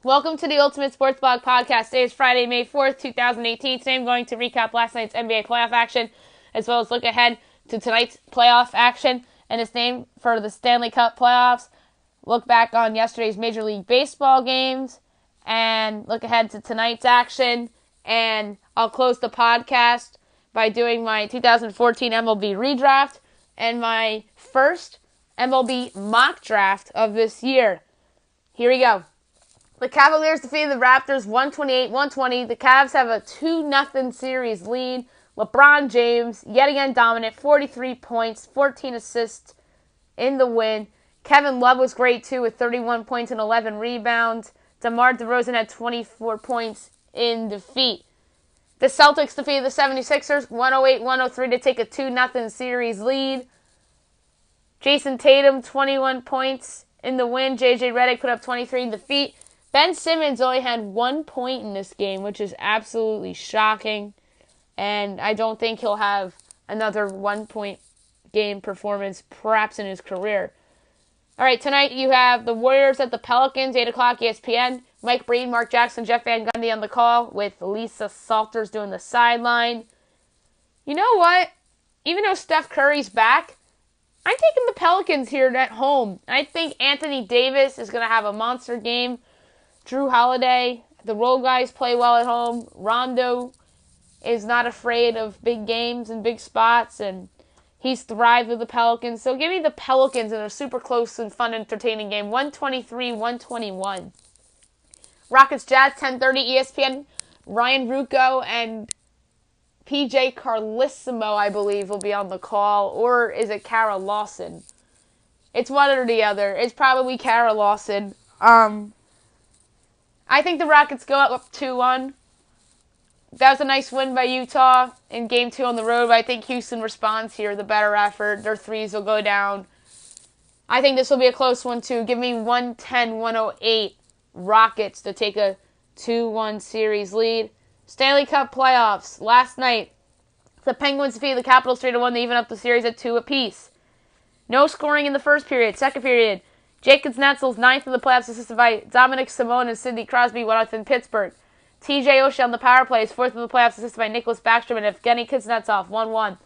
Welcome to the Ultimate Sports Blog Podcast. Today is Friday, May 4th, 2018. Today I'm going to recap last night's NBA playoff action, as well as look ahead to tonight's playoff action, and its name for the Stanley Cup playoffs. Look back on yesterday's Major League Baseball games, and look ahead to tonight's action. And I'll close the podcast by doing my 2014 MLB ReDraft and my first MLB mock draft of this year. Here we go. The Cavaliers defeated the Raptors 128-120. The Cavs have a 2-0 series lead. LeBron James, yet again dominant, 43 points, 14 assists in the win. Kevin Love was great too with 31 points and 11 rebounds. DeMar DeRozan had 24 points in defeat. The Celtics defeated the 76ers 108-103 to take a 2-0 series lead. Jason Tatum, 21 points in the win. JJ Redick put up 23 in defeat. Ben Simmons only had 1 point in this game, which is absolutely shocking. And I don't think he'll have another 1 point game performance, perhaps in his career. All right, tonight you have the Warriors at the Pelicans, 8 o'clock ESPN. Mike Breen, Mark Jackson, Jeff Van Gundy on the call with Lisa Salters doing the sideline. You know what? Even though Steph Curry's back, I'm taking the Pelicans here at home. I think Anthony Davis is going to have a monster game. Drew Holiday, the role guys play well at home. Rondo is not afraid of big games and big spots, and he's thrived with the Pelicans. So give me the Pelicans in a super close and fun, entertaining game. 123-121. Rockets Jazz, 10:30 ESPN. Ryan Ruocco and PJ Carlissimo, I believe, will be on the call. Or is it Kara Lawson? It's one or the other. It's probably Kara Lawson. I think the Rockets go up 2-1. That was a nice win by Utah in Game 2 on the road, but I think Houston responds here, the better effort. Their threes will go down. I think this will be a close one, too. Give me 110-108 Rockets to take a 2-1 series lead. Stanley Cup playoffs. Last night, the Penguins defeated the Capitals 3-1 to even up the series at 2 apiece. No scoring in the first period. Second period, Jake Snetzel's 9th in the playoffs, assisted by Dominic Simone and Sidney Crosby, went off in Pittsburgh. TJ Oshie on the power play is 4th in the playoffs, assisted by Nicholas Backstrom and Evgeny Kuznetsov, 1-1.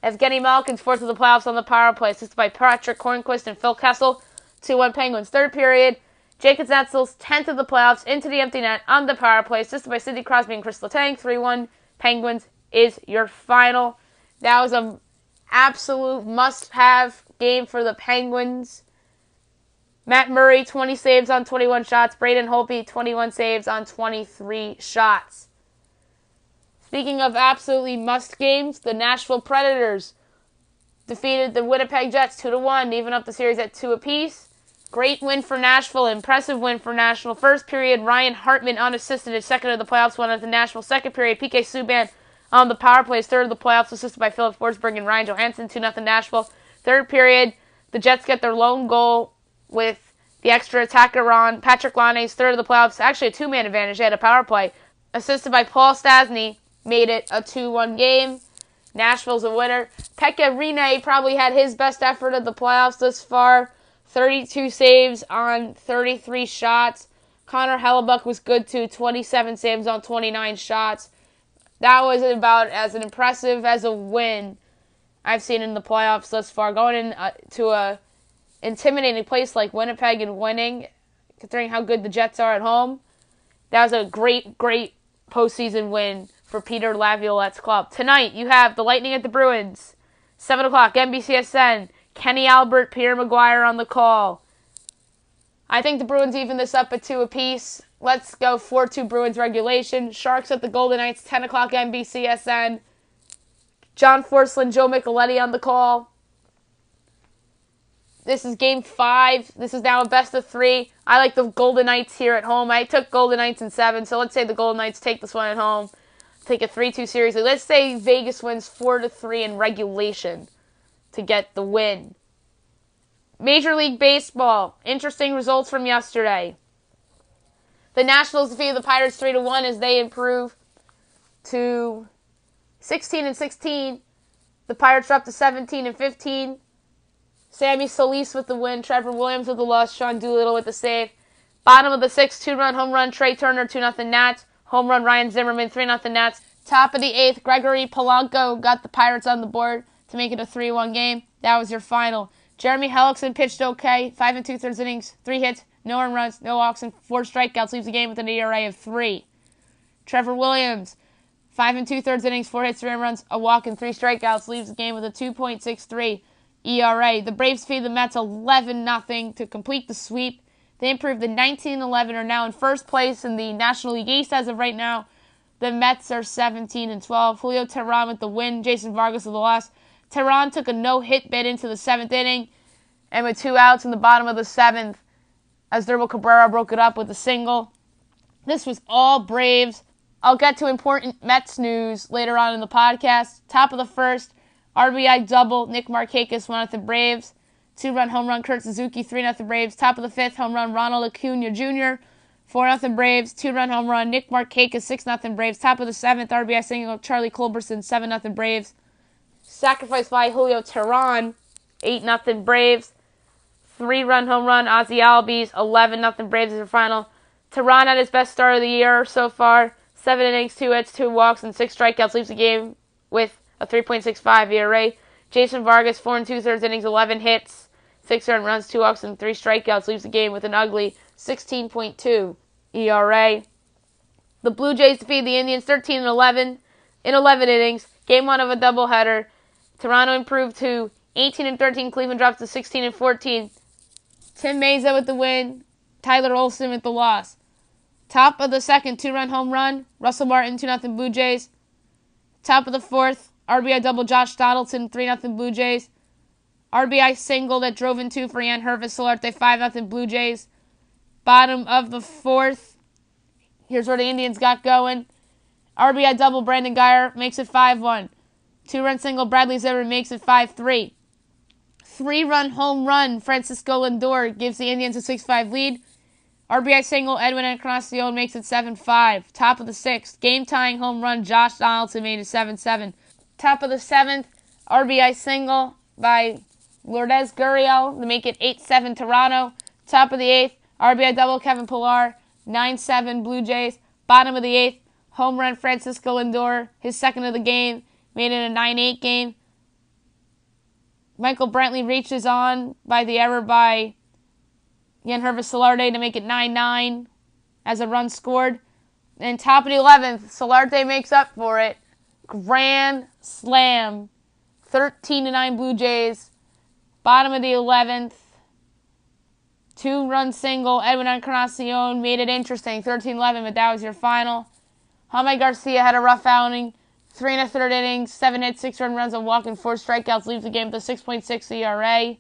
Evgeny Malkin's 4th in the playoffs on the power play, assisted by Patrick Hornquist and Phil Kessel, 2-1 Penguins. Third period, Jake Snetzel's 10th of the playoffs into the empty net on the power play, assisted by Sidney Crosby and Chris Letang, 3-1 Penguins is your final. That was an absolute must-have game for the Penguins. Matt Murray, 20 saves on 21 shots. Braden Holtby, 21 saves on 23 shots. Speaking of absolutely must games, the Nashville Predators defeated the Winnipeg Jets 2-1, even up the series at 2 apiece. Great win for Nashville, impressive win for Nashville. First period, Ryan Hartman unassisted, his second of the playoffs, won at the Nashville. Second period, PK Subban on the power play, his third of the playoffs, assisted by Philip Forsberg and Ryan Johansson, 2-0 Nashville. Third period, the Jets get their lone goal with the extra attacker on Patrick Laine's third of the playoffs. Actually, a two-man advantage. They had a power play. Assisted by Paul Stastny, made it a 2-1 game. Nashville's a winner. Pekka Rinne probably had his best effort of the playoffs thus far. 32 saves on 33 shots. Connor Hellebuck was good too. 27 saves on 29 shots. That was about as impressive as a win I've seen in the playoffs thus far. Going in to a intimidating place like Winnipeg and winning, considering how good the Jets are at home. That was a great, great postseason win for Peter Laviolette's club. Tonight, you have the Lightning at the Bruins. 7 o'clock, NBCSN. Kenny Albert, Pierre Maguire on the call. I think the Bruins even this up at 2 apiece. Let's go 4-2 Bruins regulation. Sharks at the Golden Knights, 10 o'clock, NBCSN. John Forslund, Joe Micheletti on the call. This is Game 5. This is now a best of 3. I like the Golden Knights here at home. I took Golden Knights in 7, so let's say the Golden Knights take this one at home. Take a 3-2 series. Let's say Vegas wins 4-3 in regulation to get the win. Major League Baseball. Interesting results from yesterday. The Nationals defeated the Pirates 3-1 as they improve to 16-16. The Pirates are up to 17-15. Sammy Solis with the win, Trevor Williams with the loss, Sean Doolittle with the save. Bottom of the 6th, 2-run home run, Trey Turner, 2-0 Nats. Home run, Ryan Zimmerman, 3-0 Nats. Top of the 8th, Gregory Polanco got the Pirates on the board to make it a 3-1 game. That was your final. Jeremy Hellickson pitched okay, 5 2/3 innings, 3 hits, no earned runs, no walks, and 4 strikeouts, leaves the game with an ERA of 3. Trevor Williams, 5 2/3 innings, 4 hits, 3 earned runs, a walk, and 3 strikeouts, leaves the game with a 2.63 ERA. The Braves defeated the Mets 11-0 to complete the sweep. They improved to 19-11, are now in first place in the National League East as of right now. The Mets are 17-12. Julio Teheran with the win, Jason Vargas with the loss. Teheran took a no-hit bid into the 7th inning, and with 2 outs in the bottom of the 7th, Asdrubal Cabrera broke it up with a single. This was all Braves. I'll get to important Mets news later on in the podcast. Top of the 1st, RBI double, Nick Markakis, 1-0 Braves. 2-run home run, Kurt Suzuki, 3-0 Braves. Top of the 5th, home run, Ronald Acuna Jr., 4-0 Braves. 2-run home run, Nick Markakis, 6-0 Braves. Top of the 7th, RBI single, Charlie Culberson, 7-0 Braves. Sacrifice by Julio Teheran, 8-0 Braves. 3-run home run, Ozzie Albies, 11-0 Braves is your final. Teheran had his best start of the year so far. 7 innings, 2 hits, 2 walks, and 6 strikeouts, leaves the game with a 3.65 ERA. Jason Vargas, 4 2/3 innings, 11 hits, 6 earned runs, 2 walks, and 3 strikeouts, leaves the game with an ugly 16.2 ERA. The Blue Jays defeated the Indians 13-11 in 11 innings. Game 1 of a doubleheader. Toronto improved to 18-13. Cleveland drops to 16-14. Tim Meza with the win. Tyler Olson with the loss. Top of the 2nd, 2-run home run. Russell Martin, 2-0 Blue Jays. Top of the 4th, RBI double, Josh Donaldson, 3-0 Blue Jays. RBI single that drove in 2 for Ian Hervis Solarte, 5-0 Blue Jays. Bottom of the 4th, here's where the Indians got going. RBI double, Brandon Guyer makes it 5-1. 2-run single, Bradley Zimmerman makes it 5-3. 3-run home run, Francisco Lindor gives the Indians a 6-5 lead. RBI single, Edwin Encarnacion makes it 7-5. Top of the 6th, game-tying home run, Josh Donaldson made it 7-7. Top of the 7th, RBI single by Lourdes Gurriel to make it 8-7 Toronto. Top of the 8th, RBI double, Kevin Pillar, 9-7 Blue Jays. Bottom of the 8th, home run, Francisco Lindor, his 2nd of the game, made it a 9-8 game. Michael Brantley reaches on by the error by Ian Hervis Solarte to make it 9-9 as a run scored. And top of the 11th, Solarte makes up for it. Grand slam. 13-9 Blue Jays. Bottom of the 11th. 2-run single. Edwin Encarnacion made it interesting. 13-11, but that was your final. Jaime Garcia had a rough outing. 3 1/3 innings, 7 hits, 6 earned runs, a walk, and 4 strikeouts, leaves the game with a 6.6 ERA.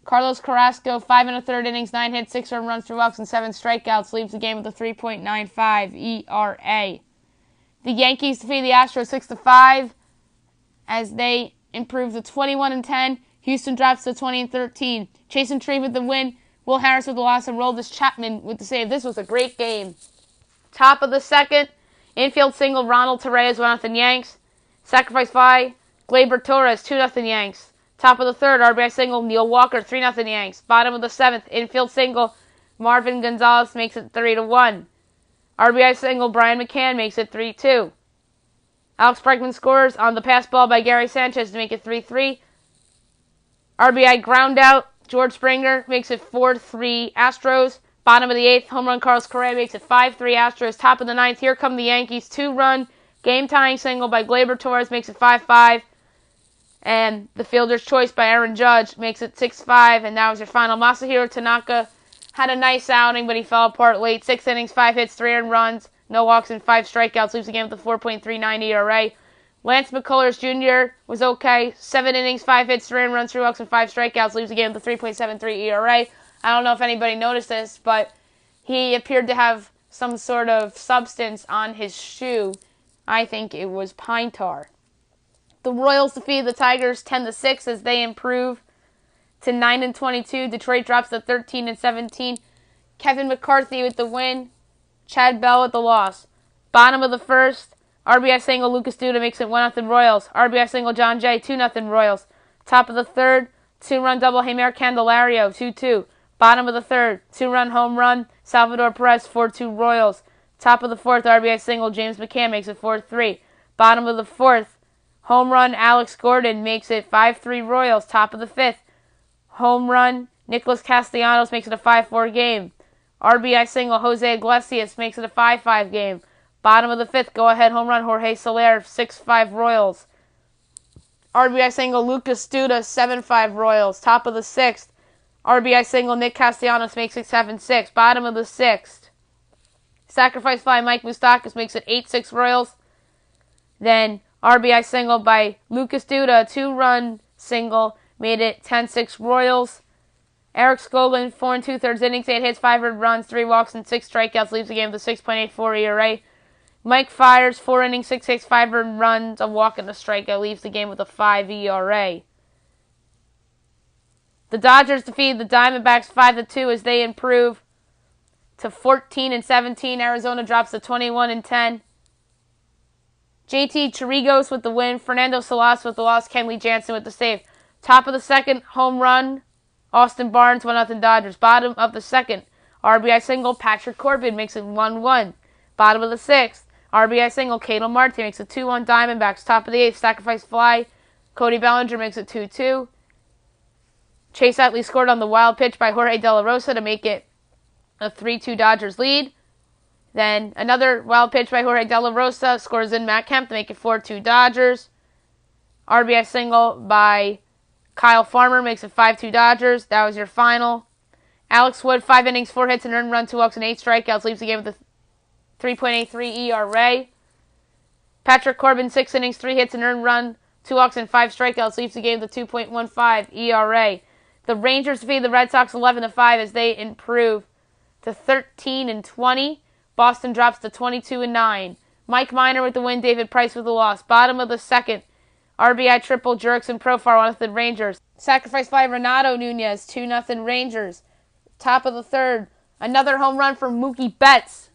Carlos Carrasco, 5 1/3 innings, 9 hits, 6 earned runs, 3 walks, and 7 strikeouts, leaves the game with a 3.95 ERA. The Yankees defeated the Astros 6-5 as they improved to 21-10. Houston drops to 20-13. Chasen Tree with the win. Will Harris with the loss, and Roldis Chapman with the save. This was a great game. Top of the 2nd, infield single, Ronald Torreyes, 1-0 Yanks. Sacrifice fly, Gleyber Torres, 2-0 Yanks. Top of the 3rd, RBI single, Neil Walker, 3-0 Yanks. Bottom of the 7th, infield single, Marvin Gonzalez makes it 3-1. RBI single, Brian McCann makes it 3-2. Alex Bregman scores on the pass ball by Gary Sanchez to make it 3-3. RBI ground out, George Springer makes it 4-3 Astros. Bottom of the 8th, home run, Carlos Correa makes it 5-3 Astros. Top of the 9th, here come the Yankees. 2-run, game-tying single by Gleyber Torres makes it 5-5. And the fielder's choice by Aaron Judge makes it 6-5. And that was your final. Masahiro Tanaka had a nice outing, but he fell apart late. 6 innings, 5 hits, 3 earned runs, no walks, and 5 strikeouts. Leaves the game with a 4.39 ERA. Lance McCullers Jr. was okay. 7 innings, 5 hits, 3 earned runs, 3 walks, and 5 strikeouts. Leaves the game with a 3.73 ERA. I don't know if anybody noticed this, but he appeared to have some sort of substance on his shoe. I think it was pine tar. The Royals defeated the Tigers 10-6 as they improve to 9-22. Detroit drops to 13-17. Kevin McCarthy with the win. Chad Bell with the loss. Bottom of the 1st, RBI single, Lucas Duda makes it 1-0 Royals. RBI single, John Jay, 2-0 Royals. Top of the 3rd, 2-run double, Jeimer Candelario, 2-2. Bottom of the third, 2-run home run, Salvador Perez, 4-2 Royals. Top of the fourth, RBI single, James McCann makes it 4-3. Bottom of the fourth, home run, Alex Gordon makes it 5-3 Royals. Top of the fifth, home run, Nicholas Castellanos makes it a 5-4 game. RBI single, Jose Iglesias makes it a 5-5 game. Bottom of the fifth, go-ahead home run, Jorge Soler, 6-5 Royals. RBI single, Lucas Duda, 7-5 Royals. Top of the sixth, RBI single, Nick Castellanos makes it 7-6. Bottom of the sixth, sacrifice fly, Mike Moustakas makes it 8-6 Royals. Then RBI single by Lucas Duda, 2-run single, made it 10-6 Royals. Eric Skoglund, 4 2/3 innings, 8 hits, 5 earned runs, 3 walks, and 6 strikeouts, leaves the game with a 6.84 ERA. Mike Fiers, 4 innings, 6 hits, 5 earned runs, a walk, and a strikeout, leaves the game with a 5 ERA. The Dodgers defeated the Diamondbacks 5-2 as they improve to 14-17. Arizona drops to 21-10. JT Chirinos with the win. Fernando Salas with the loss. Kenley Jansen with the save. Top of the second, home run, Austin Barnes, 1-0 Dodgers. Bottom of the second, RBI single, Patrick Corbin makes it 1-1. Bottom of the sixth, RBI single, Ketel Marte makes it 2-1 Diamondbacks. Top of the eighth, sacrifice fly, Cody Bellinger makes it 2-2. Chase Utley scored on the wild pitch by Jorge De La Rosa to make it a 3-2 Dodgers lead. Then another wild pitch by Jorge De La Rosa scores in Matt Kemp to make it 4-2 Dodgers. RBI single by Kyle Farmer makes it 5-2 Dodgers. That was your final. Alex Wood, 5 innings, 4 hits, an earned run, 2 walks, and 8 strikeouts, leaves the game with a 3.83 ERA. Patrick Corbin, 6 innings, 3 hits, an earned run, 2 walks, and 5 strikeouts, leaves the game with a 2.15 ERA. The Rangers defeat the Red Sox 11-5 as they improve to 13-20. Boston drops to 22-9. Mike Minor with the win, David Price with the loss. Bottom of the second, RBI triple, Jurickson Profar, 1-0 Rangers. Sacrifice fly, Renato Nunez, 2-0 Rangers. Top of the third, another home run for Mookie Betts.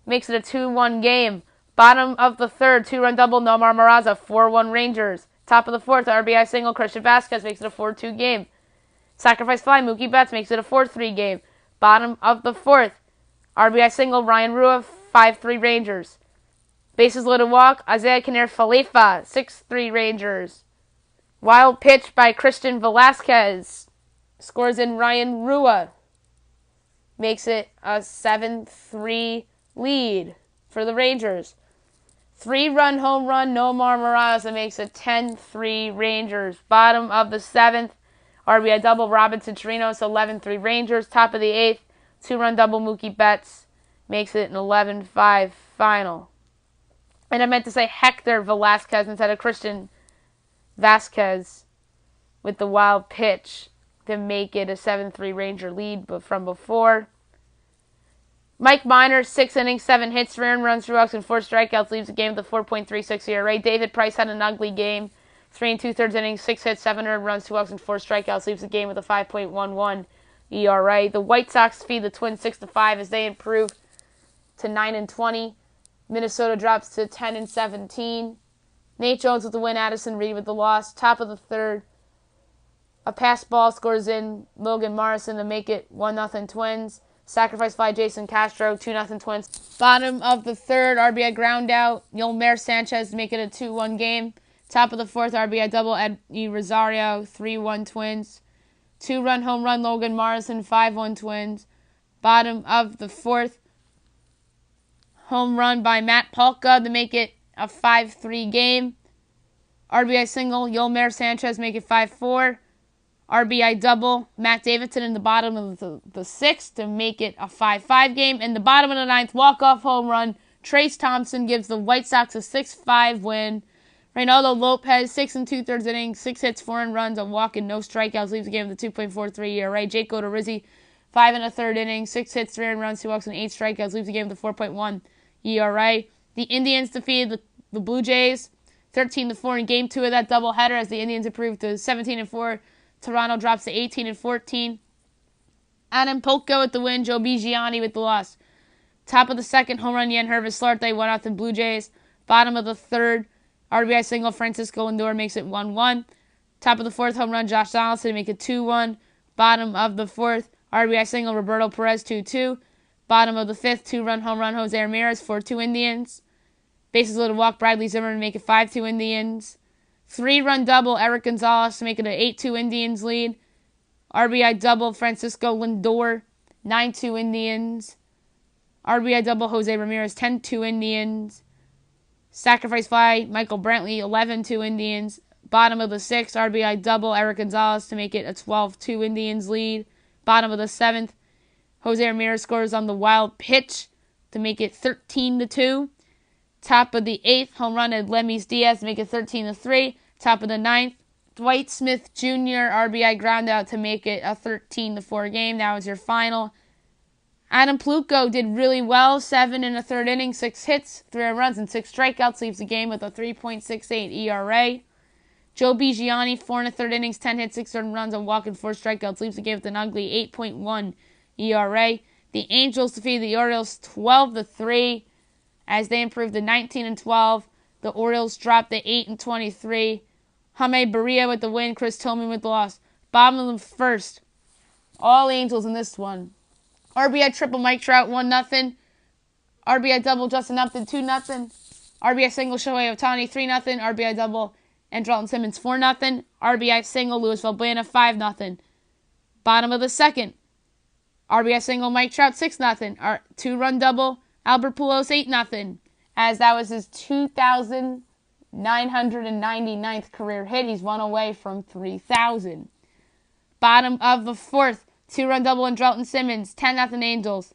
Makes it a 2-1 game. Bottom of the third, 2-run double, Nomar Mazara, 4-1 Rangers. Top of the fourth, RBI single, Christian Vasquez makes it a 4-2 game. Sacrifice fly, Mookie Betts makes it a 4-3 game. Bottom of the fourth, RBI single, Ryan Rua, 5-3 Rangers. Bases loaded walk, Isaiah Kiner-Falefa, 6-3 Rangers. Wild pitch by Christian Velasquez. Scores in Ryan Rua. Makes it a 7-3 lead for the Rangers. 3-run home run, Nomar Mazara makes it 10-3 Rangers. Bottom of the seventh, RBI double, Robinson Chirinos, 11-3 Rangers. Top of the eighth, 2-run double, Mookie Betts makes it an 11-5 final. And I meant to say Hector Velasquez instead of Christian Vasquez with the wild pitch to make it a 7-3 Ranger lead from before. Mike Minor, 6 innings, 7 hits, 3 earned runs, 3 walks, and 4 strikeouts, leaves the game with a 4.36 ERA. David Price had an ugly game. 3 2/3 innings, 6 hits, 7 earned runs, 2 walks, and 4 strikeouts, leaves the game with a 5.11 ERA. The White Sox feed the Twins 6-5 as they improve to 9-20. Minnesota drops to 10-17. Nate Jones with the win, Addison Reed with the loss. Top of the third, a pass ball scores in Logan Morrison to make it 1-0 Twins. Sacrifice fly, Jason Castro, 2-0 Twins. Bottom of the third, RBI ground out, Yolmer Sanchez to make it a 2-1 game. Top of the fourth, RBI double, Eddie Rosario, 3-1 Twins. 2-run home run, Logan Morrison, 5-1 Twins. Bottom of the fourth, home run by Matt Palka to make it a 5-3 game. RBI single, Yolmer Sanchez make it 5-4. RBI double, Matt Davidson in the bottom of the sixth to make it a 5-5 game. In the bottom of the ninth, walk-off home run, Trace Thompson gives the White Sox a 6-5 win. Reynaldo Lopez, 6 2/3 innings, 6 hits, 4 earned runs, a walk, and no strikeouts, leaves the game with a 2.43 ERA. Jake Odorizzi, 5 1/3 innings, 6 hits, 3 earned runs, 2 walks, and 8 strikeouts, leaves the game with a 4.1 ERA. The Indians defeated the Blue Jays 13-4 in Game 2 of that doubleheader as the Indians improved to 17-4. Toronto drops to 18-14. Adam Polka with the win, Joe Bigiani with the loss. Top of the second, home run, Yen Hervis Slarte, 1-0 Blue Jays. Bottom of the third, RBI single, Francisco Lindor makes it 1-1. Top of the fourth, home run, Josh Donaldson to make it 2-1. Bottom of the fourth, RBI single Roberto Perez 2-2. Bottom of the 5th, 2-run home run Jose Ramirez 4-2 Indians. Bases loaded walk Bradley Zimmerman to make it 5-2 Indians. 3-run double Eric Gonzalez to make it an 8-2 Indians lead. RBI double Francisco Lindor 9-2 Indians. RBI double Jose Ramirez 10-2 Indians. Sacrifice fly Michael Brantley 11-2 Indians. Bottom of the 6th, RBI double Eric Gonzalez to make it a 12-2 Indians lead. Bottom of the 7th, Jose Ramirez scores on the wild pitch to make it 13-2. Top of the 8th, home run at Lemis Diaz to make it 13-3. Top of the 9th, Dwight Smith Jr. RBI ground out to make it a 13-4 game. That was your final. Adam Pluko did really well. 7 in the 3rd inning, 6 hits, 3 home runs, and 6 strikeouts. Leaves the game with a 3.68 ERA. Joe Bigiani, 4 in the 3rd innings, 10 hits, 6 home runs, a walk, and 4 strikeouts. Leaves the game with an ugly 8.1 ERA. The Angels defeated the Orioles 12-3 as they improved to 19-12. The Orioles dropped to 8-23. Jaime Barria with the win, Chris Tillman with the loss. Bottom of the 1st. All Angels in this one. RBI triple Mike Trout 1-0. RBI double Justin Upton 2-0. RBI single Shohei Ohtani 3-0. RBI double Andrelton Simmons 4-0. RBI single Luis Valbuena 5-0. Bottom of the 2nd. RBI single Mike Trout 6-0. 2-run double Albert Pujols 8-0. As that was his 2,999th career hit. He's one away from 3,000. Bottom of the 4th. 2-run double Andrelton Simmons 10-0 Angels.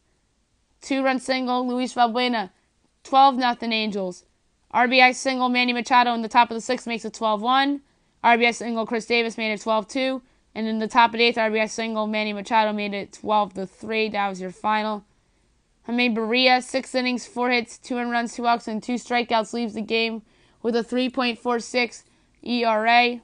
2-run single Luis Valbuena 12-0 Angels. RBI single Manny Machado in the top of the 6th makes it 12-1. RBI single Chris Davis made it 12-2. And in the top of the 8th, RBI single Manny Machado made it 12-3. That was your final. Jaime Barria, 6 innings, 4 hits, 2 earned runs, 2 walks, and 2 strikeouts. Leaves the game with a 3.46 ERA.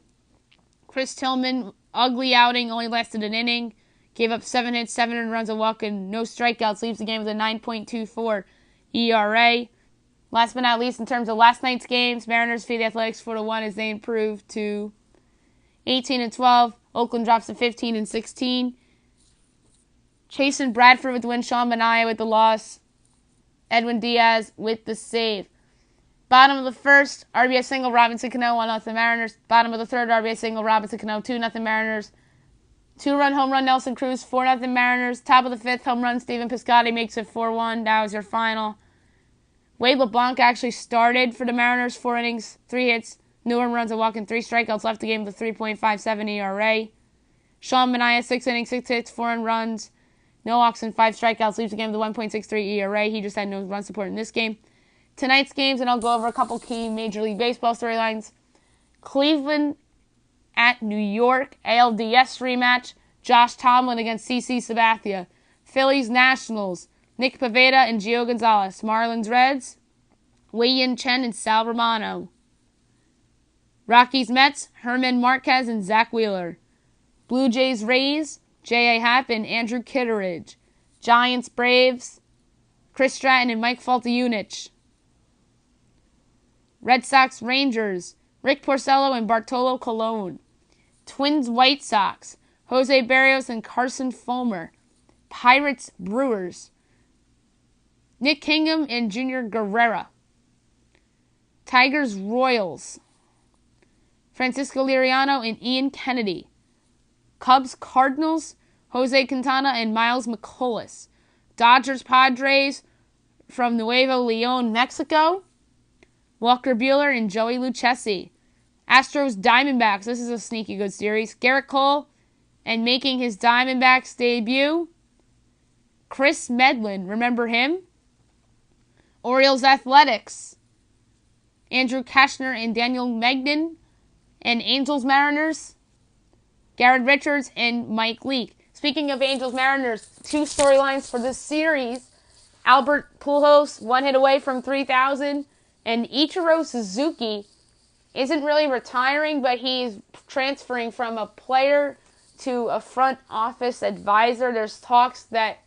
Chris Tillman, ugly outing, only lasted an inning. Gave up 7 hits, 7 earned runs, a walk, and no strikeouts. Leaves the game with a 9.24 ERA. Last but not least, in terms of last night's games, Mariners defeat the Athletics 4-1 as they improved to 18-12. Oakland drops to 15-16. Chasen Bradford with the win. Sean Manaea with the loss. Edwin Diaz with the save. Bottom of the 1st, RBI single Robinson Cano 1-0 Mariners. Bottom of the 3rd, RBI single Robinson Cano 2-0 Mariners. 2-run home run Nelson Cruz 4-0 Mariners. Top of the 5th, home run Stephen Piscotty makes it 4-1. That was your final. Wade LeBlanc actually started for the Mariners. 4 innings, 3 hits, no earned runs, a walk, and 3 strikeouts. Left the game with a 3.57 ERA. Sean Manaea, 6 innings, 6 hits, 4 earned runs, no walks, and 5 strikeouts. Leaves the game with a 1.63 ERA. He just had no run support in this game. Tonight's games, and I'll go over a couple key Major League Baseball storylines. Cleveland at New York, ALDS rematch. Josh Tomlin against CC Sabathia. Phillies Nationals, Nick Pivetta and Gio Gonzalez. Marlins Reds, Wei-Yin Chen and Sal Romano. Rockies Mets, Herman Marquez and Zach Wheeler. Blue Jays Rays, J.A. Happ and Andrew Kitteridge. Giants Braves, Chris Stratton and Mike Faltiunich. Red Sox Rangers, Rick Porcello and Bartolo Colon. Twins White Sox, Jose Barrios and Carson Fulmer. Pirates Brewers, Nick Kingham and Junior Guerrera. Tigers Royals, Francisco Liriano and Ian Kennedy. Cubs Cardinals, Jose Quintana and Miles McCullis. Dodgers Padres from Nuevo Leon, Mexico. Walker Buehler and Joey Lucchesi. Astros Diamondbacks, this is a sneaky good series. Garrett Cole and making his Diamondbacks debut, Chris Medlin, remember him? Orioles Athletics, Andrew Kashner and Daniel Megden. And Angels Mariners, Garrett Richards and Mike Leake. Speaking of Angels Mariners, 2 storylines for this series. Albert Pujols, 1 hit away from 3,000. And Ichiro Suzuki isn't really retiring, but he's transferring from a player to a front office advisor. There's talks that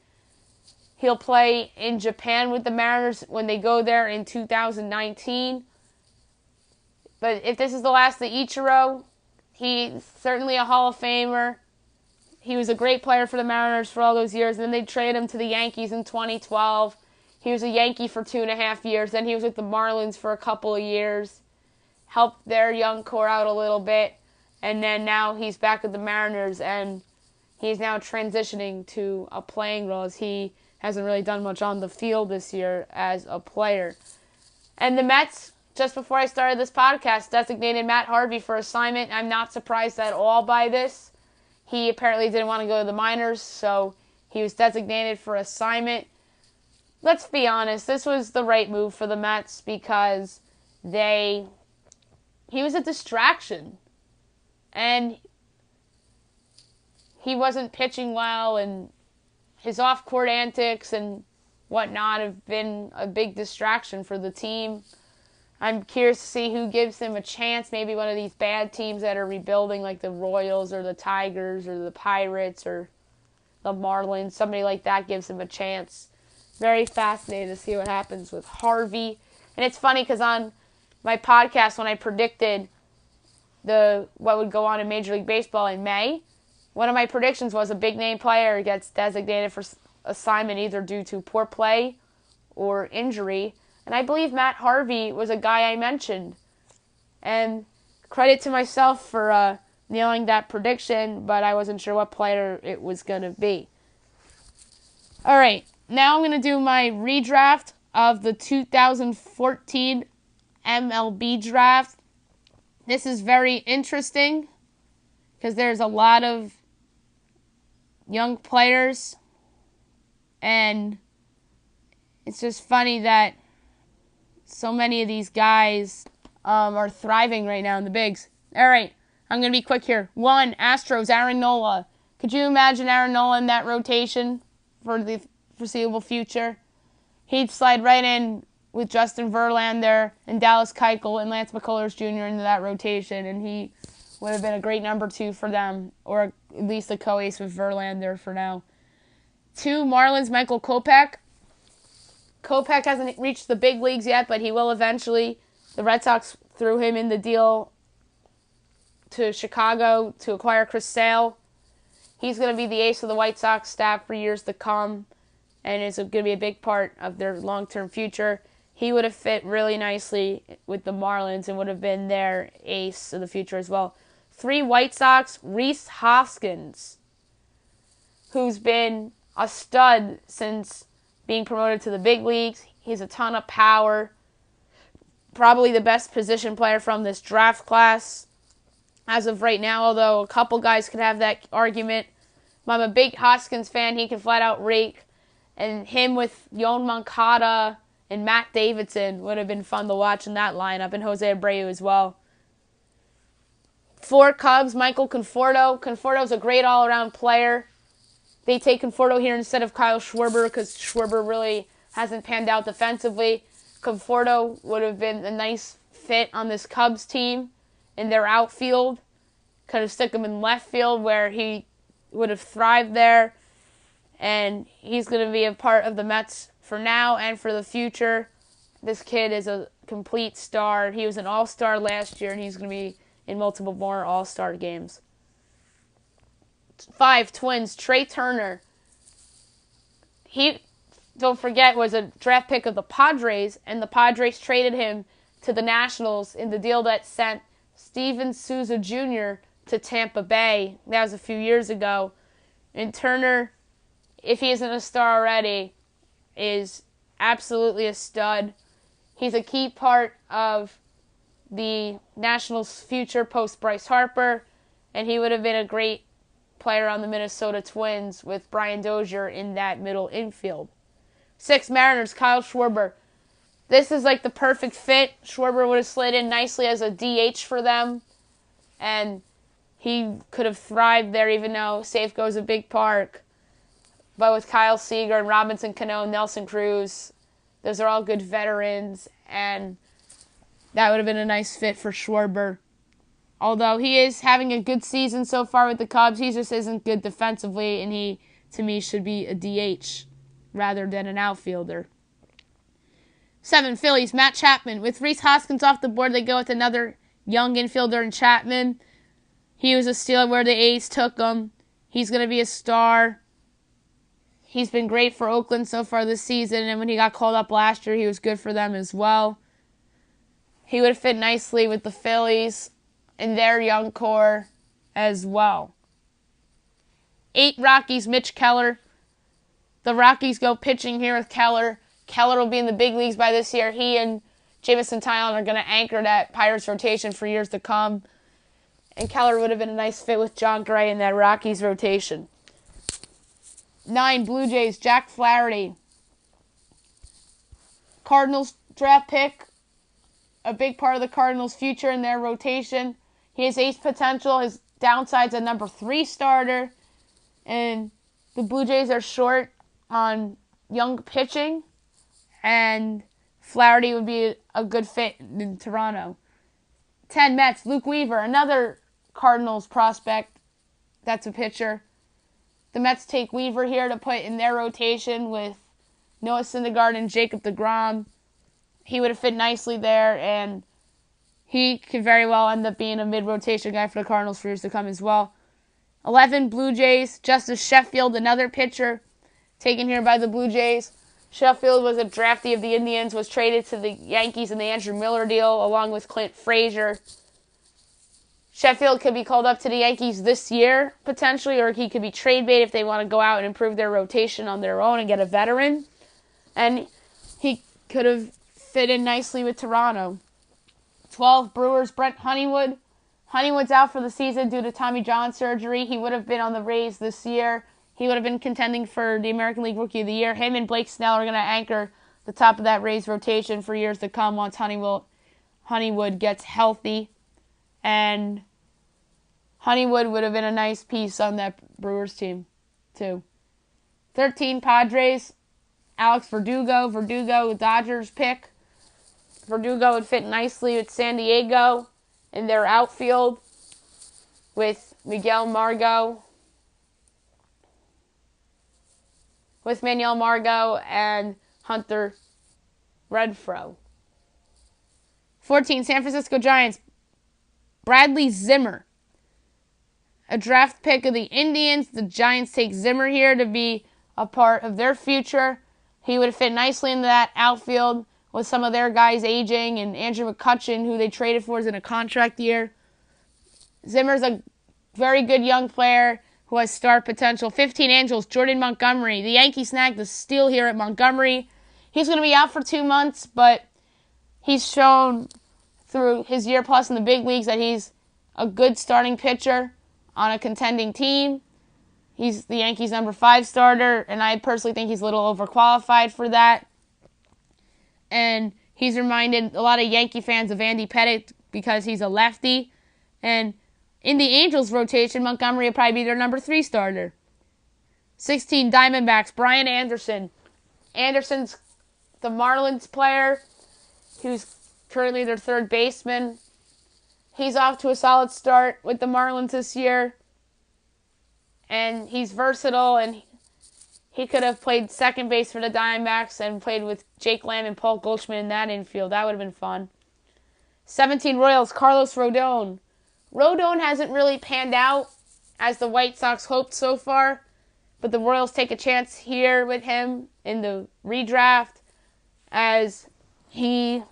he'll play in Japan with the Mariners when they go there in 2019. But if this is the last of Ichiro, he's certainly a Hall of Famer. he was a great player for the Mariners for all those years. And then they traded him to the Yankees in 2012. He was a Yankee for 2.5 years. Then he was with the Marlins for a couple of years. Helped their young core out a little bit. And then now he's back with the Mariners, and he's now transitioning to a playing role, as he hasn't really done much on the field this year as a player. And the Mets, just before I started this podcast, designated Matt Harvey for assignment. I'm not surprised at all by this. He apparently didn't want to go to the minors, so he was designated for assignment. Let's be honest, this was the right move for the Mets because he was a distraction. And he wasn't pitching well, and his off-court antics and whatnot have been a big distraction for the team. I'm curious to see who gives him a chance. Maybe one of these bad teams that are rebuilding, like the Royals or the Tigers or the Pirates or the Marlins. Somebody like that gives him a chance. Very fascinated to see what happens with Harvey. And it's funny because on my podcast, when I predicted what would go on in Major League Baseball in May, one of my predictions was a big-name player gets designated for assignment either due to poor play or injury. And I believe Matt Harvey was a guy I mentioned. And credit to myself for nailing that prediction, but I wasn't sure what player it was going to be. All right, now I'm going to do my redraft of the 2014 MLB draft. This is very interesting because there's a lot of young players, and it's just funny that so many of these guys are thriving right now in the bigs. All right, I'm going to be quick here. 1, Astros, Aaron Nola. Could you imagine Aaron Nola in that rotation for the foreseeable future? He'd slide right in with Justin Verlander and Dallas Keuchel and Lance McCullers Jr. into that rotation, and he would have been a great number 2 for them, or at least a co-ace with Verlander for now. 2, Marlins, Michael Kopech. Kopech hasn't reached the big leagues yet, but he will eventually. The Red Sox threw him in the deal to Chicago to acquire Chris Sale. He's going to be the ace of the White Sox staff for years to come, and is going to be a big part of their long-term future. He would have fit really nicely with the Marlins and would have been their ace of the future as well. 3, White Sox, Rhys Hoskins, who's been a stud since being promoted to the big leagues. He has a ton of power. Probably the best position player from this draft class as of right now, although a couple guys could have that argument. I'm a big Hoskins fan. He can flat out rake. And him with Yoan Moncada and Matt Davidson would have been fun to watch in that lineup, and Jose Abreu as well. 4, Cubs, Michael Conforto. Conforto's a great all-around player. They take Conforto here instead of Kyle Schwarber because Schwarber really hasn't panned out defensively. Conforto would have been a nice fit on this Cubs team in their outfield. Could have stuck him in left field where he would have thrived there. And he's going to be a part of the Mets for now and for the future. This kid is a complete star. He was an all-star last year, and he's going to be in multiple more all-star games. 5, Twins, Trey Turner. He, don't forget, was a draft pick of the Padres, and the Padres traded him to the Nationals in the deal that sent Steven Souza Jr. to Tampa Bay. That was a few years ago. And Turner, if he isn't a star already, is absolutely a stud. He's a key part of the Nationals' future post Bryce Harper, and he would have been a great player on the Minnesota Twins with Brian Dozier in that middle infield. 6, Mariners, Kyle Schwarber. This is like the perfect fit. Schwarber would have slid in nicely as a DH for them, and he could have thrived there even though Safeco's a big park. But with Kyle Seager and Robinson Cano and Nelson Cruz, those are all good veterans, and that would have been a nice fit for Schwarber. Although he is having a good season so far with the Cubs, he just isn't good defensively, and he, to me, should be a DH rather than an outfielder. 7, Phillies, Matt Chapman. With Rhys Hoskins off the board, they go with another young infielder in Chapman. He was a steal where the A's took him. He's going to be a star. He's been great for Oakland so far this season, and when he got called up last year, he was good for them as well. He would have fit nicely with the Phillies and their young core as well. 8 Rockies, Mitch Keller. The Rockies go pitching here with Keller. Keller will be in the big leagues by this year. He and Jamison Tynan are going to anchor that Pirates rotation for years to come. And Keller would have been a nice fit with John Gray in that Rockies rotation. 9 Blue Jays, Jack Flaherty. Cardinals draft pick. A big part of the Cardinals' future in their rotation. He has ace potential. His downside's a number 3 starter. And the Blue Jays are short on young pitching. And Flaherty would be a good fit in Toronto. 10 Mets, Luke Weaver, another Cardinals prospect. That's a pitcher. The Mets take Weaver here to put in their rotation with Noah Syndergaard and Jacob deGrom. He would have fit nicely there, and he could very well end up being a mid-rotation guy for the Cardinals for years to come as well. 11 Blue Jays, Justice Sheffield, another pitcher taken here by the Blue Jays. Sheffield was a draftee of the Indians, was traded to the Yankees in the Andrew Miller deal along with Clint Frazier. Sheffield could be called up to the Yankees this year, potentially, or he could be trade bait if they want to go out and improve their rotation on their own and get a veteran. And he could have fit in nicely with Toronto. 12 Brewers, Brent Honeywood. Honeywood's out for the season due to Tommy John surgery. He would have been on the Rays this year. He would have been contending for the American League Rookie of the Year. Him and Blake Snell are going to anchor the top of that Rays rotation for years to come once Honeywood gets healthy. And Honeywood would have been a nice piece on that Brewers team, too. 13 Padres, Alex Verdugo. Verdugo, Dodgers pick. Verdugo would fit nicely with San Diego in their outfield with Manuel Margot and Hunter Renfroe. 14 San Francisco Giants, Bradley Zimmer. A draft pick of the Indians. The Giants take Zimmer here to be a part of their future. He would fit nicely into that outfield with some of their guys aging, and Andrew McCutchen, who they traded for, is in a contract year. Zimmer's a very good young player who has star potential. 15 Angels, Jordan Montgomery. The Yankees snagged the steal here at Montgomery. He's going to be out for 2 months, but he's shown through his year plus in the big leagues that he's a good starting pitcher on a contending team. He's the Yankees' number 5 starter, and I personally think he's a little overqualified for that. And he's reminded a lot of Yankee fans of Andy Pettitte because he's a lefty. And in the Angels rotation, Montgomery would probably be their number 3 starter. 16 Diamondbacks, Brian Anderson. Anderson's the Marlins player who's currently their 3rd baseman. He's off to a solid start with the Marlins this year. And he's versatile, and he could have played second base for the Diamondbacks and played with Jake Lamb and Paul Goldschmidt in that infield. That would have been fun. 17 Royals, Carlos Rodon. Rodon hasn't really panned out as the White Sox hoped so far, but the Royals take a chance here with him in the redraft as he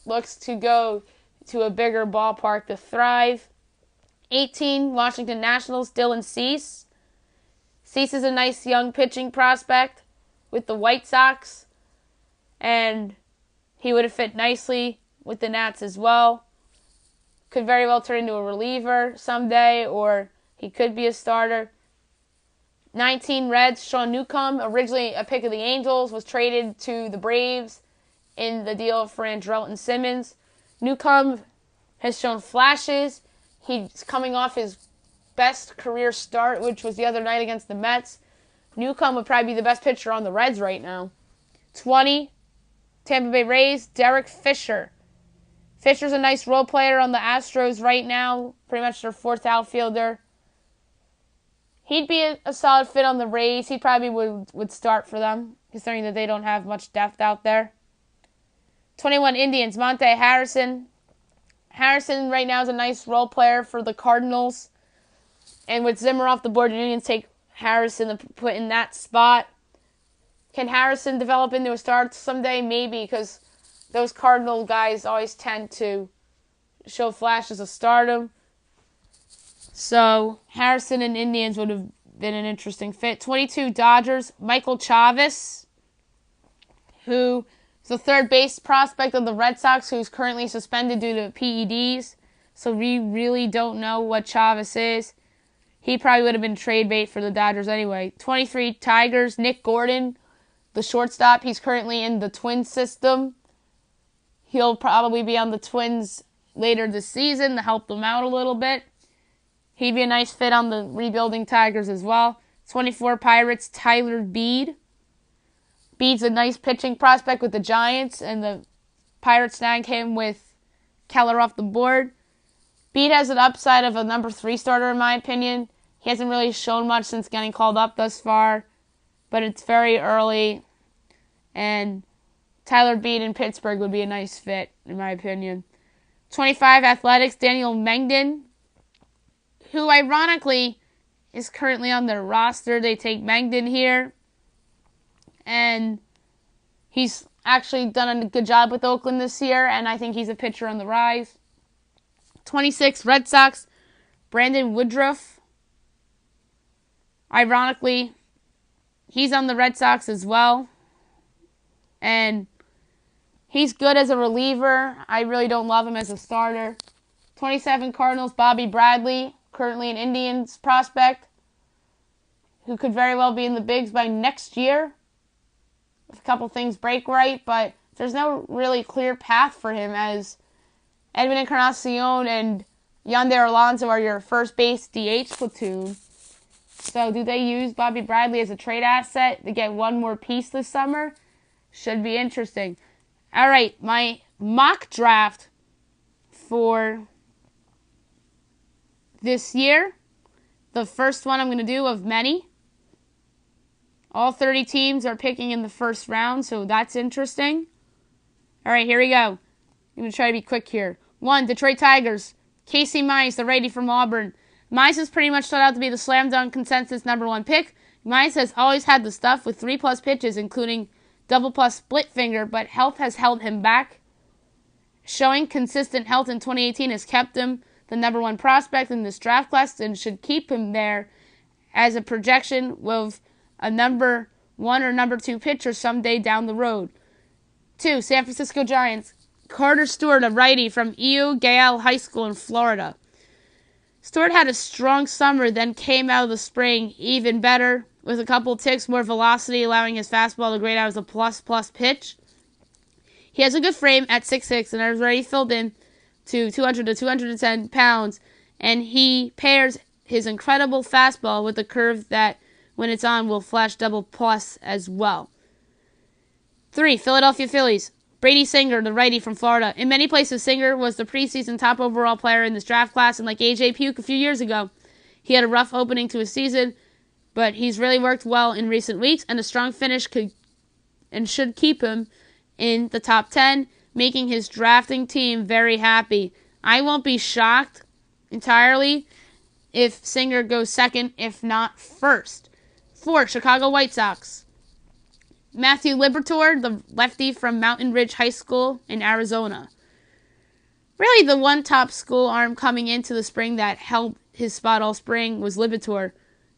looks to go to a bigger ballpark to thrive. 18 Washington Nationals, Dylan Cease. Cease is a nice young pitching prospect with the White Sox, and he would have fit nicely with the Nats as well. Could very well turn into a reliever someday, or he could be a starter. 19 Reds, Sean Newcomb, originally a pick of the Angels, was traded to the Braves in the deal for Andrelton Simmons. Newcomb has shown flashes. He's coming off his best career start, which was the other night against the Mets. Newcomb would probably be the best pitcher on the Reds right now. 20, Tampa Bay Rays, Derek Fisher. Fisher's a nice role player on the Astros right now, pretty much their 4th outfielder. He'd be a solid fit on the Rays. He probably would start for them, considering that they don't have much depth out there. 21 Indians, Monte Harrison. Harrison right now is a nice role player for the Cardinals. And with Zimmer off the board, the Indians take Harrison to put in that spot. Can Harrison develop into a star someday? Maybe, because those Cardinal guys always tend to show flashes of stardom. So Harrison and Indians would have been an interesting fit. 22 Dodgers, Michael Chavis, who is the third base prospect of the Red Sox, who's currently suspended due to PEDs. So we really don't know what Chavis is. He probably would have been trade bait for the Dodgers anyway. 23 Tigers, Nick Gordon, the shortstop. He's currently in the Twins system. He'll probably be on the Twins later this season to help them out a little bit. He'd be a nice fit on the rebuilding Tigers as well. 24 Pirates, Tyler Beede. Bede's a nice pitching prospect with the Giants, and the Pirates snagged him with Keller off the board. Beede has an upside of a number 3 starter, in my opinion. He hasn't really shown much since getting called up thus far, but it's very early, and Tyler Beede in Pittsburgh would be a nice fit, in my opinion. 25 Athletics, Daniel Mengden, who ironically is currently on their roster. They take Mengden here, and he's actually done a good job with Oakland this year, and I think he's a pitcher on the rise. 26 Red Sox, Brandon Woodruff. Ironically, he's on the Red Sox as well, and he's good as a reliever. I really don't love him as a starter. 27 Cardinals, Bobby Bradley, currently an Indians prospect, who could very well be in the bigs by next year if a couple things break right, but there's no really clear path for him, as Edwin Encarnacion and Yonder Alonso are your first base DH platoon. So do they use Bobby Bradley as a trade asset to get one more piece this summer? Should be interesting. All right, my mock draft for this year. The first one I'm going to do of many. All 30 teams are picking in the first round, so that's interesting. All right, here we go. I'm going to try to be quick here. 1, Detroit Tigers. Casey Mize, the righty from Auburn. Mize has pretty much stood out to be the slam dunk consensus number 1 pick. Mize has always had the stuff with 3+ pitches, including double+ split finger, but health has held him back. Showing consistent health in 2018 has kept him the number 1 prospect in this draft class and should keep him there as a projection with a number 1 or number 2 pitcher someday down the road. 2, San Francisco Giants. Carter Stewart, a righty from Eau Gael High School in Florida. Stewart had a strong summer, then came out of the spring even better, with a couple ticks more velocity, allowing his fastball to grade out as a plus pitch. He has a good frame at 6'6", and has already filled in to 200 to 210 pounds, and he pairs his incredible fastball with a curve that, when it's on, will flash double+ as well. 3, Philadelphia Phillies. Brady Singer, the righty from Florida. In many places, Singer was the preseason top overall player in this draft class, and like A.J. Puke a few years ago, he had a rough opening to his season, but he's really worked well in recent weeks, and a strong finish could and should keep him in the top 10, making his drafting team very happy. I won't be shocked entirely if Singer goes second, if not first. 4, Chicago White Sox. Matthew Liberatore, the lefty from Mountain Ridge High School in Arizona. Really, the one top school arm coming into the spring that held his spot all spring was Liberatore,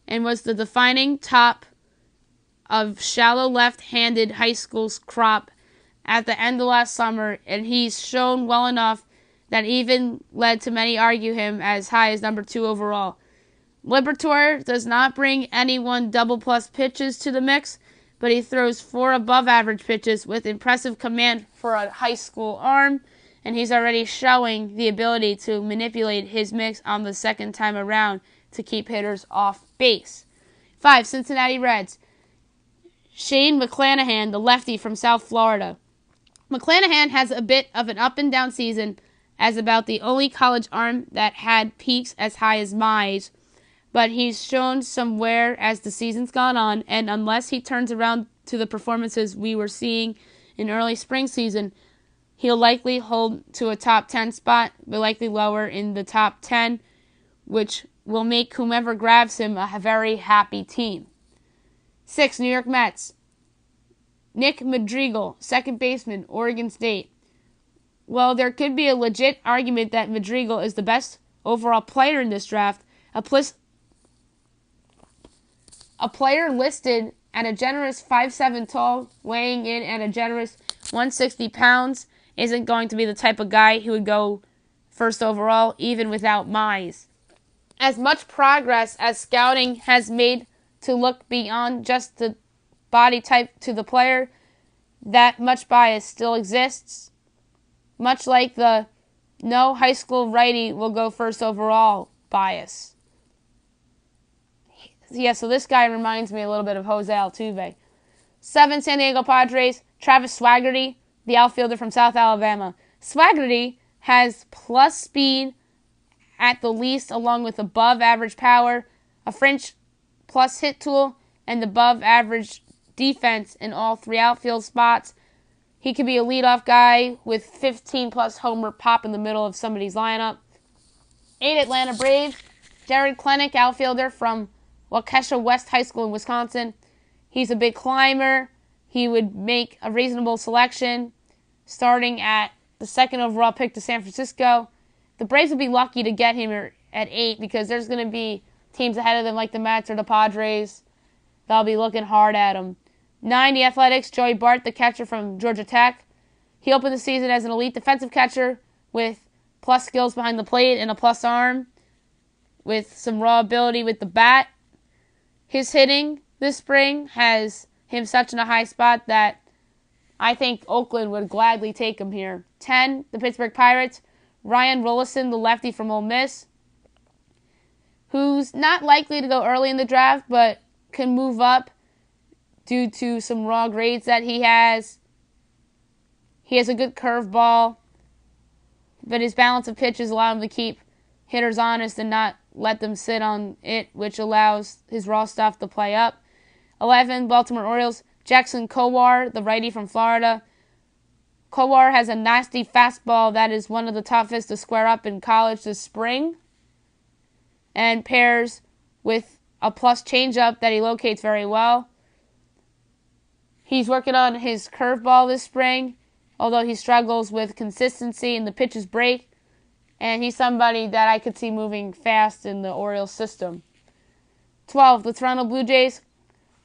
and was the defining top of shallow left-handed high school's crop at the end of last summer, and he's shown well enough that even led to many argue him as high as number 2 overall. Liberatore does not bring anyone double+ pitches to the mix, but he throws 4 above-average pitches with impressive command for a high school arm, and he's already showing the ability to manipulate his mix on the second time around to keep hitters off base. 5, Cincinnati Reds. Shane McClanahan, the lefty from South Florida. McClanahan has a bit of an up-and-down season as about the only college arm that had peaks as high as Mize, but he's shown some wear as the season's gone on, and unless he turns around to the performances we were seeing in early spring season, he'll likely hold to a top 10 spot, but likely lower in the top 10, which will make whomever grabs him a very happy team. 6. New York Mets. Nick Madrigal, second baseman, Oregon State. Well, there could be a legit argument that Madrigal is the best overall player in this draft. A player listed at a generous 5'7" tall, weighing in at a generous 160 pounds, isn't going to be the type of guy who would go first overall, even without Mize. As much progress as scouting has made to look beyond just the body type to the player, that much bias still exists. Much like the no high school righty will go first overall bias. Yeah, so this guy reminds me a little bit of Jose Altuve. 7. San Diego Padres. Travis Swaggerty, the outfielder from South Alabama. Swaggerty has plus speed at the least, along with above average power, a French plus hit tool, and above average defense in all 3 outfield spots. He could be a leadoff guy with 15 plus homer pop in the middle of somebody's lineup. 8. Atlanta Braves. Jared Klenick, outfielder from Waukesha West High School in Wisconsin. He's a big climber. He would make a reasonable selection starting at the 2nd overall pick to San Francisco. The Braves would be lucky to get him at 8 because there's going to be teams ahead of them like the Mets or the Padres. They'll be looking hard at him. 9. The Athletics. Joey Bart, the catcher from Georgia Tech. He opened the season as an elite defensive catcher with plus skills behind the plate and a plus arm with some raw ability with the bat. His hitting this spring has him such in a high spot that I think Oakland would gladly take him here. 10. The Pittsburgh Pirates. Ryan Rollison, the lefty from Ole Miss, who's not likely to go early in the draft, but can move up due to some raw grades that he has. He has a good curveball, but his balance of pitches allow him to keep hitters honest and not let them sit on it, which allows his raw stuff to play up. 11. Baltimore Orioles. Jackson Kowar, the righty from Florida. Kowar has a nasty fastball that is one of the toughest to square up in college this spring, and pairs with a plus changeup that he locates very well. He's working on his curveball this spring, although he struggles with consistency and the pitches break, and he's somebody that I could see moving fast in the Orioles system. 12. The Toronto Blue Jays.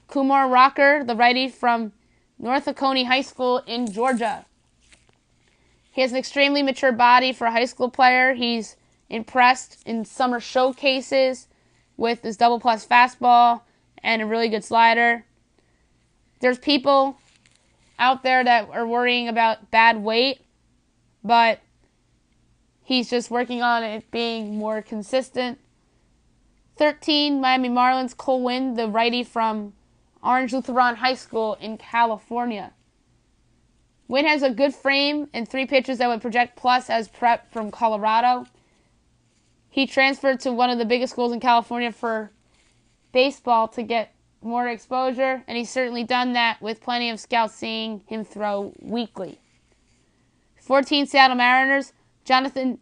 Kumar Rocker, the righty from North Oconee High School in Georgia. He has an extremely mature body for a high school player. He's impressed in summer showcases with his double plus fastball and a really good slider. There's people out there that are worrying about bad weight, but he's just working on it being more consistent. 13, Miami Marlins. Cole Winn, the righty from Orange Lutheran High School in California. Winn has a good frame and 3 pitches that would project plus as prep from Colorado. He transferred to one of the biggest schools in California for baseball to get more exposure, and he's certainly done that with plenty of scouts seeing him throw weekly. 14, Seattle Mariners. Jonathan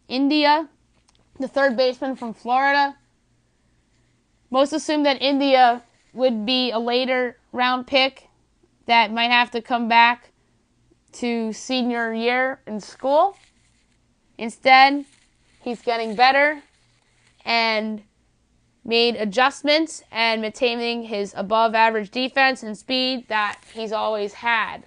India, the third baseman from Florida. Most assume that India would be a later round pick that might have to come back to senior year in school. Instead, he's getting better and made adjustments and maintaining his above average defense and speed that he's always had.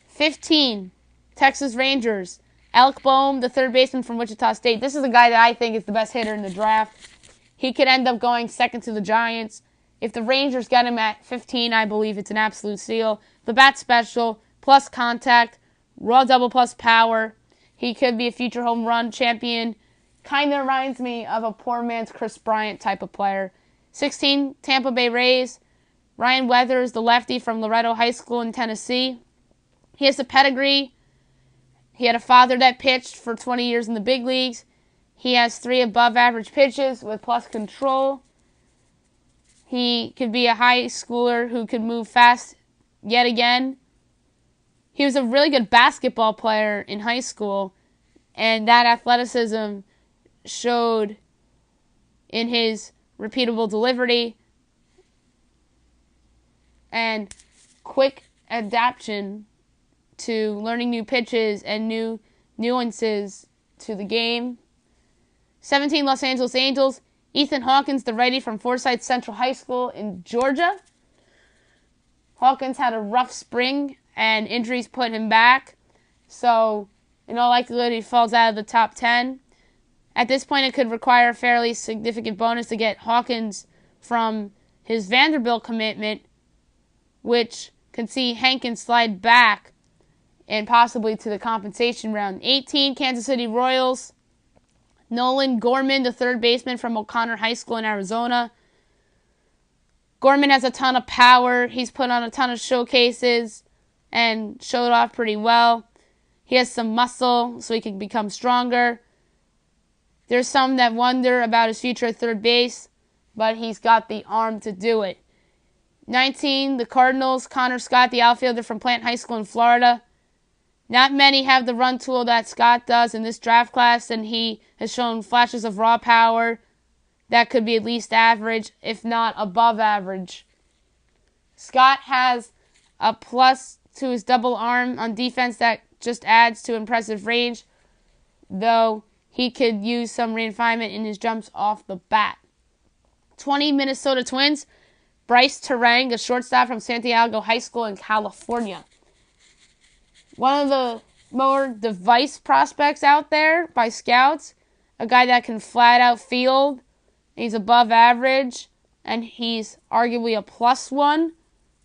15, Texas Rangers. Alec Boehm, the third baseman from Wichita State. This is a guy that I think is the best hitter in the draft. He could end up going second to the Giants. If the Rangers get him at 15, I believe it's an absolute steal. The bat special, plus contact, raw double plus power. He could be a future home run champion. Kind of reminds me of a poor man's Chris Bryant type of player. 16, Tampa Bay Rays. Ryan Weathers, the lefty from Loretto High School in Tennessee. He has a pedigree. He had a father that pitched for 20 years in the big leagues. He has 3 above average pitches with plus control. He could be a high schooler who could move fast yet again. He was a really good basketball player in high school, and that athleticism showed in his repeatable delivery and quick adaptation to learning new pitches and new nuances to the game. 17, Los Angeles Angels. Ethan Hawkins, the righty from Forsyth Central High School in Georgia. Hawkins had a rough spring, and injuries put him back. So, in all likelihood, he falls out of the top 10. At this point, it could require a fairly significant bonus to get Hawkins from his Vanderbilt commitment, which could see Hankins slide back and possibly to the compensation round. 18, Kansas City Royals. Nolan Gorman, the third baseman from O'Connor High School in Arizona. Gorman has a ton of power. He's put on a ton of showcases and showed off pretty well. He has some muscle, so he can become stronger. There's some that wonder about his future at third base, but he's got the arm to do it. 19, the Cardinals. Connor Scott, the outfielder from Plant High School in Florida. Not many have the run tool that Scott does in this draft class, and he has shown flashes of raw power that could be at least average, if not above average. Scott has a plus to his double arm on defense that just adds to impressive range, though he could use some refinement in his jumps off the bat. 20, Minnesota Twins. Bryce Terang, a shortstop from Santiago High School in California. One of the more device prospects out there by scouts. A guy that can flat out field. He's above average, and he's arguably a +1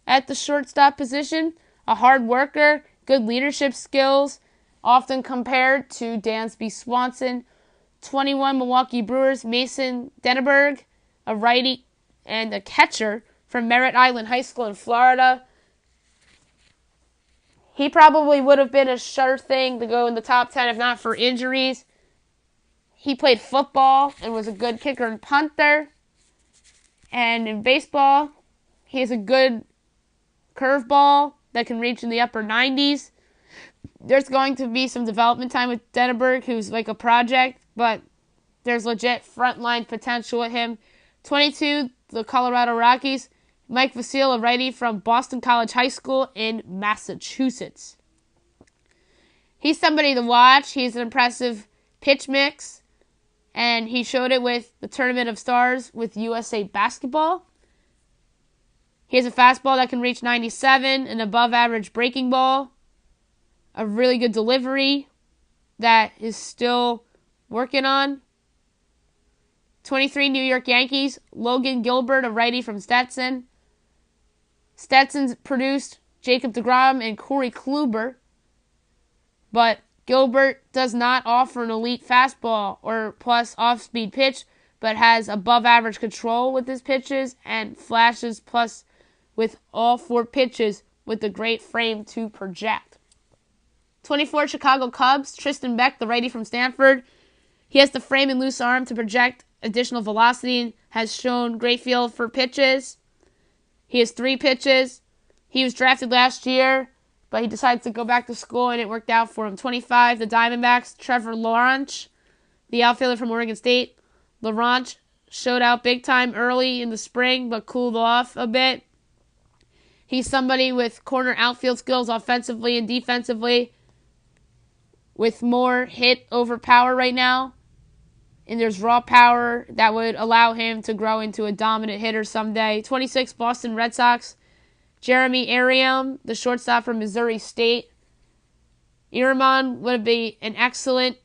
at the shortstop position. A hard worker, good leadership skills, often compared to Dansby Swanson. 21, Milwaukee Brewers. Mason Denneberg, a righty and a catcher from Merritt Island High School in Florida. He probably would have been a sure thing to go in the top 10 if not for injuries. He played football and was a good kicker and punter. And in baseball, he has a good curveball that can reach in the upper 90s. There's going to be some development time with Denneberg, who's like a project, but there's legit frontline potential with him. 22, the Colorado Rockies. Mike Vasile, a righty from Boston College High School in Massachusetts. He's somebody to watch. He's an impressive pitch mix, and he showed it with the Tournament of Stars with USA Basketball. He has a fastball that can reach 97, an above-average breaking ball, a really good delivery that is still working on. 23, New York Yankees. Logan Gilbert, a righty from Stetson. Stetson's produced Jacob deGrom and Corey Kluber, but Gilbert does not offer an elite fastball or plus off-speed pitch, but has above-average control with his pitches and flashes plus with all 4 pitches with a great frame to project. 24, Chicago Cubs. Tristan Beck, the righty from Stanford. He has the frame and loose arm to project additional velocity and has shown great feel for pitches. He has 3 pitches. He was drafted last year, but he decided to go back to school, and it worked out for him. 25, the Diamondbacks. Trevor Lawrence, the outfielder from Oregon State. Lawrence showed out big time early in the spring, but cooled off a bit. He's somebody with corner outfield skills offensively and defensively, with more hit over power right now. And there's raw power that would allow him to grow into a dominant hitter someday. 26, Boston Red Sox. Jeremy Ariam, the shortstop from Missouri State. Iraman would be an excellent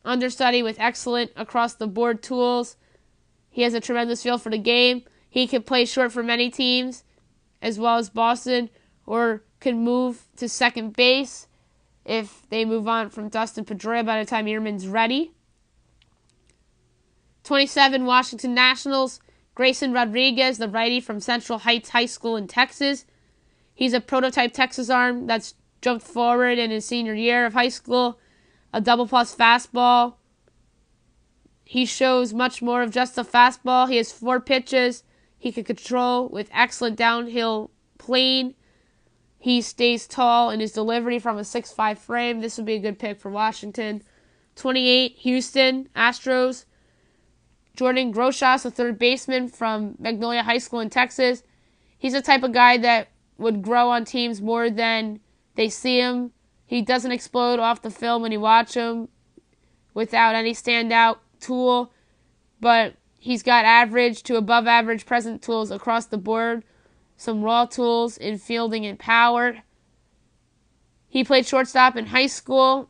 understudy with excellent across-the-board tools. He has a tremendous feel for the game. He can play short for many teams, as well as Boston, or could move to second base if they move on from Dustin Pedroia by the time Iraman's ready. 27, Washington Nationals. Grayson Rodriguez, the righty from Central Heights High School in Texas. He's a prototype Texas arm that's jumped forward in his senior year of high school. A double-plus fastball. He shows much more of just a fastball. He has 4 pitches he can control with excellent downhill plane. He stays tall in his delivery from a 6'5 frame. This would be a good pick for Washington. 28, Houston Astros. Jordan Groshas, a third baseman from Magnolia High School in Texas. He's the type of guy that would grow on teams more than they see him. He doesn't explode off the film when you watch him without any standout tool, but he's got average to above average present tools across the board, some raw tools in fielding and power. He played shortstop in high school,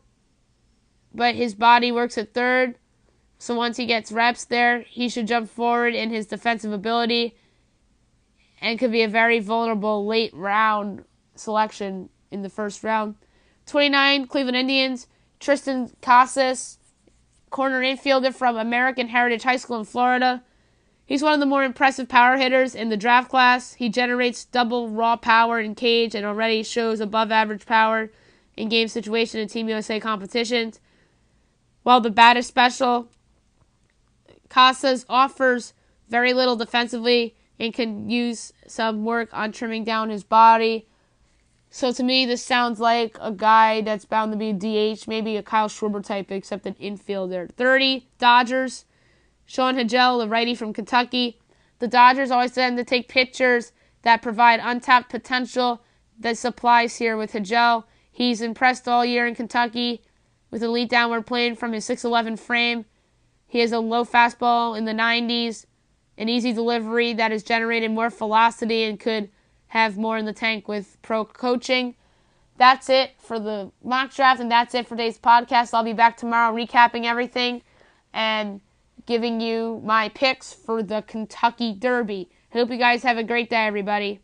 but his body works at third, so once he gets reps there, he should jump forward in his defensive ability and could be a very vulnerable late round selection in the first round. 29, Cleveland Indians, Tristan Casas, corner infielder from American Heritage High School in Florida. He's one of the more impressive power hitters in the draft class. He generates double raw power in cage and already shows above average power in game situation and Team USA competitions. While the bat is special, Casas offers very little defensively and can use some work on trimming down his body. So to me, this sounds like a guy that's bound to be DH, maybe a Kyle Schwarber type, except an infielder. 30, Dodgers, Sean Hagel, the righty from Kentucky. The Dodgers always tend to take pitchers that provide untapped potential. This applies here with Hagel. He's impressed all year in Kentucky with elite downward plane from his 6'11 frame. He has a low fastball in the 90s, an easy delivery that has generated more velocity and could have more in the tank with pro coaching. That's it for the mock draft, and that's it for today's podcast. I'll be back tomorrow recapping everything and giving you my picks for the Kentucky Derby. I hope you guys have a great day, everybody.